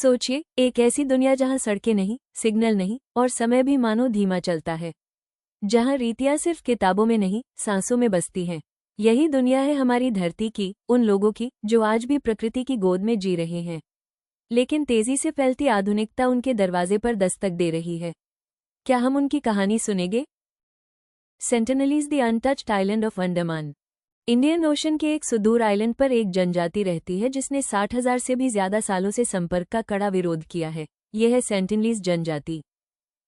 सोचिए, एक ऐसी दुनिया जहां सड़कें नहीं, सिग्नल नहीं और समय भी मानो धीमा चलता है। जहां रीतियां सिर्फ किताबों में नहीं, सांसों में बसती हैं। यही दुनिया है हमारी धरती की, उन लोगों की जो आज भी प्रकृति की गोद में जी रहे हैं। लेकिन तेजी से फैलती आधुनिकता उनके दरवाजे पर दस्तक दे रही है। क्या हम उनकी कहानी सुनेंगे? Sentinelese the untouched island of Andaman. Indian ocean के एक सुदूर आइलैंड पर एक जनजाति रहती है जिसने 60,000 से भी ज्यादा सालों से संपर्क का कड़ा विरोध किया है। यह है सेंटिनलीज जनजाति।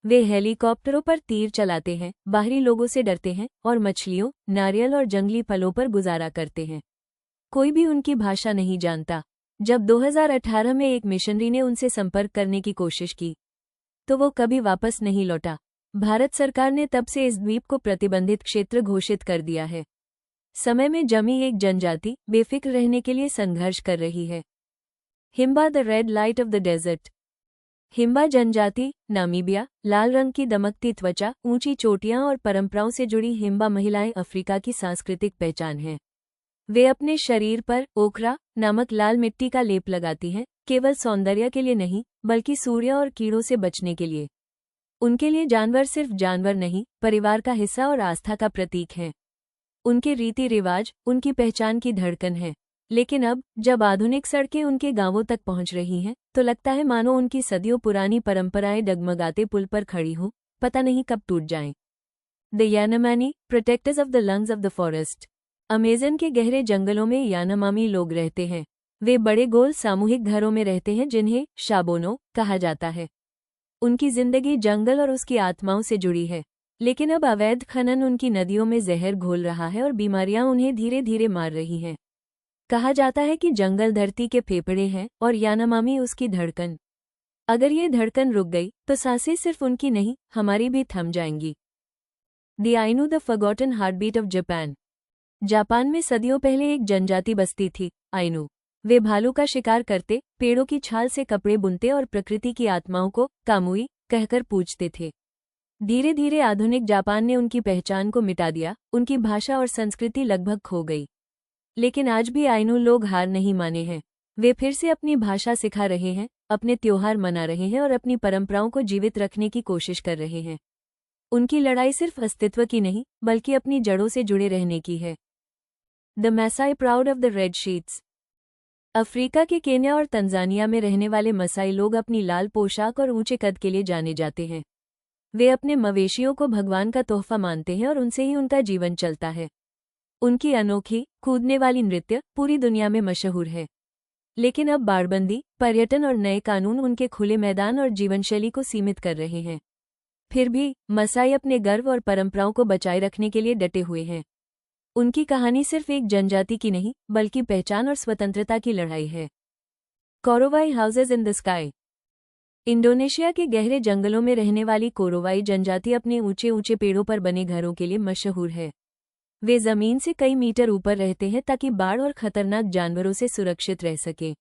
वे हेलीकॉप्टरों पर तीर चलाते हैं, बाहरी लोगों से डरते हैं और मछलियों, नारियल और जंगली फलों पर गुजारा करते हैं। कोई भी उनकी भाषा नहीं जानता। जब 2018 में एक मिशनरी ने उनसे संपर्क करने की कोशिश की तो वो कभी वापस नहीं लौटा। भारत सरकार ने तब से इस द्वीप को प्रतिबंधित क्षेत्र घोषित कर दिया है। समय में जमी एक जनजाति बेफिक्र रहने के लिए संघर्ष कर रही है। Himba the red light of the desert. Himba जनजाति, नामीबिया। लाल रंग की दमकती त्वचा, ऊंची चोटियां और परंपराओं से जुड़ी हिम्बा महिलाएं अफ्रीका की सांस्कृतिक पहचान हैं। वे अपने शरीर पर ओखरा नामक लाल मिट्टी का लेप लगाती हैं, केवल सौंदर्य के लिए नहीं, बल्कि सूर्य और कीड़ों से बचने के लिए। उनके लिए जानवर सिर्फ जानवर नहीं, परिवार का हिस्सा और आस्था का प्रतीक हैं। उनके रीति रिवाज उनकी पहचान की धड़कन है। लेकिन अब जब आधुनिक सड़कें उनके गांवों तक पहुंच रही हैं, तो लगता है मानो उनकी सदियों पुरानी परंपराएं डगमगाते पुल पर खड़ी हों, पता नहीं कब टूट जाएं। The Yanomami, protectors of the lungs of the forest. Amazon के गहरे जंगलों में यानामामी लोग रहते हैं। वे बड़े गोल सामूहिक घरों में रहते हैं जिन्हें शाबोनो कहा जाता है। उनकी जिंदगी जंगल और उसकी आत्माओं से जुड़ी है। लेकिन अब अवैध खनन उनकी नदियों में जहर घोल रहा है और बीमारियां उन्हें धीरे धीरे मार रही हैं। कहा जाता है कि जंगल धरती के फेफड़े हैं और यानामामी उसकी धड़कन। अगर ये धड़कन रुक गई तो सांसें सिर्फ उनकी नहीं, हमारी भी थम जाएंगी। The Ainu, the forgotten heartbeat of Japan. Japan में सदियों पहले एक जनजाति बसती थी, आइनू। वे भालू का शिकार करते, पेड़ों की छाल से कपड़े बुनते और प्रकृति की आत्माओं को कामुई कहकर पूजते थे। धीरे धीरे आधुनिक जापान ने उनकी पहचान को मिटा दिया, उनकी भाषा और संस्कृति लगभग खो गई। लेकिन आज भी आइनू लोग हार नहीं माने हैं। वे फिर से अपनी भाषा सिखा रहे हैं, अपने त्योहार मना रहे हैं और अपनी परंपराओं को जीवित रखने की कोशिश कर रहे हैं। उनकी लड़ाई सिर्फ अस्तित्व की नहीं, बल्कि अपनी जड़ों से जुड़े रहने की है। The Maasai, proud of the red sheets. Africa के केन्या और तंजानिया में रहने वाले मसाई लोग अपनी लाल पोशाक और ऊंचे कद के लिए जाने जाते हैं। वे अपने मवेशियों को भगवान का तोहफा मानते हैं और उनसे ही उनका जीवन चलता है। उनकी अनोखी, कूदने वाली नृत्य पूरी दुनिया में मशहूर है। लेकिन अब बाड़बंदी, पर्यटन और नए कानून उनके खुले मैदान और जीवनशैली को सीमित कर रहे हैं। फिर भी मसाई अपने गर्व और परंपराओं को बचाए रखने के लिए डटे हुए हैं। उनकी कहानी सिर्फ एक जनजाति की नहीं, बल्कि पहचान और स्वतंत्रता की लड़ाई है। Korowai houses in the sky. Indonesia के गहरे जंगलों में रहने वाली कोरोवाई जनजाति अपने ऊंचे ऊंचे पेड़ों पर बने घरों के लिए मशहूर है। वे जमीन से कई मीटर ऊपर रहते हैं ताकि बाढ़ और खतरनाक जानवरों से सुरक्षित रह सके।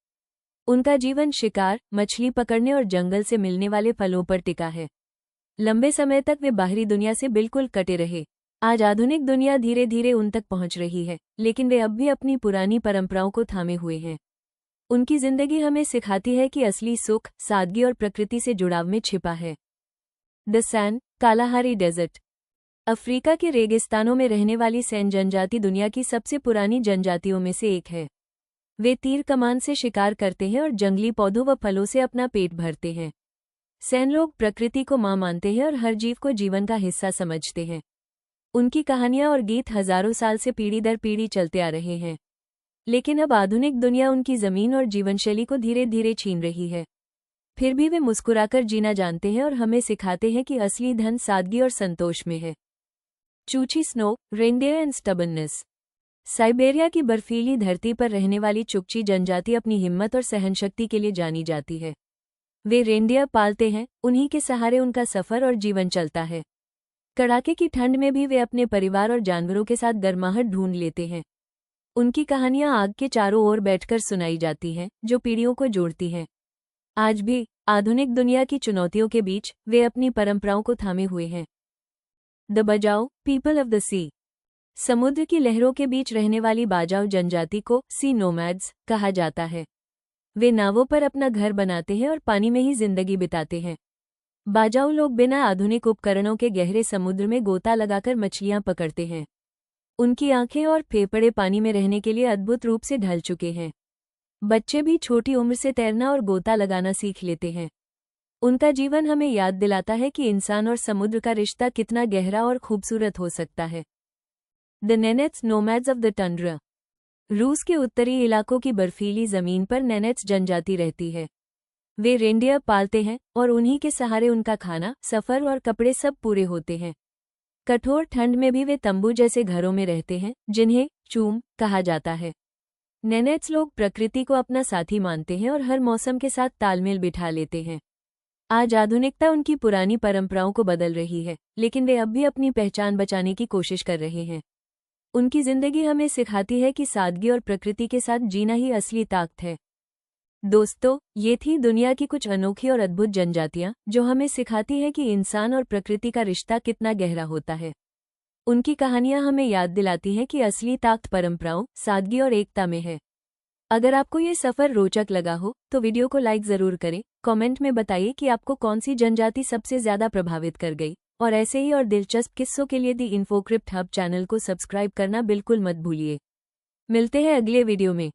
उनका जीवन शिकार, मछली पकड़ने और जंगल से मिलने वाले फलों पर टिका है। लंबे समय तक वे बाहरी दुनिया से बिल्कुल कटे रहे। आज आधुनिक दुनिया धीरे धीरे उन तक पहुंच रही है, लेकिन वे अब भी अपनी पुरानी परंपराओं को थामे हुए हैं। उनकी जिंदगी हमें सिखाती है कि असली सुख, सादगी और प्रकृति से जुड़ाव में छिपा है। The San, Kalahari desert. Africa के रेगिस्तानों में रहने वाली सैन जनजाति दुनिया की सबसे पुरानी जनजातियों में से एक है। वे तीर कमान से शिकार करते हैं और जंगली पौधों व फलों से अपना पेट भरते हैं। सैन लोग प्रकृति को मां मानते हैं और हर जीव को जीवन का हिस्सा समझते हैं। उनकी कहानियां और गीत हजारों साल से पीढ़ी दर पीढ़ी चलते आ रहे हैं। लेकिन अब आधुनिक दुनिया उनकी जमीन और जीवनशैली को धीरे धीरे छीन रही है। फिर भी वे मुस्कुराकर जीना जानते हैं और हमें सिखाते हैं कि असली धन सादगी और संतोष में है। चूची snow, reindeer and stubbornness. Siberia की बर्फीली धरती पर रहने वाली चुकची जनजाति अपनी हिम्मत और सहनशक्ति के लिए जानी जाती है। वे रेनडियर पालते हैं, उन्हीं के सहारे उनका सफर और जीवन चलता है। कड़ाके की ठंड में भी वे अपने परिवार और जानवरों के साथ गर्माहट ढूंढ लेते हैं। उनकी कहानियां आग के चारों ओर बैठकर सुनाई जाती हैं, जो पीढ़ियों को जोड़ती हैं। आज भी आधुनिक दुनिया की चुनौतियों के बीच वे अपनी परंपराओं को थामे हुए हैं। द बजाओ, पीपल ऑफ द सी। समुद्र की लहरों के बीच रहने वाली बाजाओ जनजाति को सी नोमैड्स कहा जाता है। वे नावों पर अपना घर बनाते हैं और पानी में ही जिंदगी बिताते हैं। बाजाऊ लोग बिना आधुनिक उपकरणों के गहरे समुद्र में गोता लगाकर मछलियां पकड़ते हैं। उनकी आंखें और फेफड़े पानी में रहने के लिए अद्भुत रूप से ढल चुके हैं। बच्चे भी छोटी उम्र से तैरना और गोता लगाना सीख लेते हैं। उनका जीवन हमें याद दिलाता है कि इंसान और समुद्र का रिश्ता कितना गहरा और खूबसूरत हो सकता है। The Nenets nomads of the tundra. रूस के उत्तरी इलाकों की बर्फीली जमीन पर नेनेट्स जनजाति रहती है। वे रेंडियर पालते हैं और उन्हीं के सहारे उनका खाना, सफर और कपड़े सब पूरे होते हैं। कठोर ठंड में भी वे तंबू जैसे घरों में रहते हैं, जिन्हें चूम कहा जाता है। नेनेट्स लोग प्रकृति को अपना साथी मानते हैं और हर मौसम के साथ तालमेल बिठा लेते हैं। आज आधुनिकता उनकी पुरानी परंपराओं को बदल रही है, लेकिन वे अब भी अपनी पहचान बचाने की कोशिश कर रहे हैं। उनकी जिंदगी हमें सिखाती है कि सादगी और प्रकृति के साथ जीना ही असली ताकत है। दोस्तों, ये थी दुनिया की कुछ अनोखी और अद्भुत जनजातियां, जो हमें सिखाती हैं कि इंसान और प्रकृति का रिश्ता कितना गहरा होता है। उनकी कहानियां हमें याद दिलाती हैं कि असली ताकत परंपराओं, सादगी और एकता में है। अगर आपको ये सफर रोचक लगा हो तो वीडियो को लाइक जरूर करें। कमेंट में बताइए कि आपको कौन सी जनजाति सबसे ज्यादा प्रभावित कर गई, और ऐसे ही और दिलचस्प किस्सों के लिए दी इन्फोक्रिप्ट हब चैनल को सब्सक्राइब करना बिल्कुल मत भूलिए। मिलते हैं अगले वीडियो में।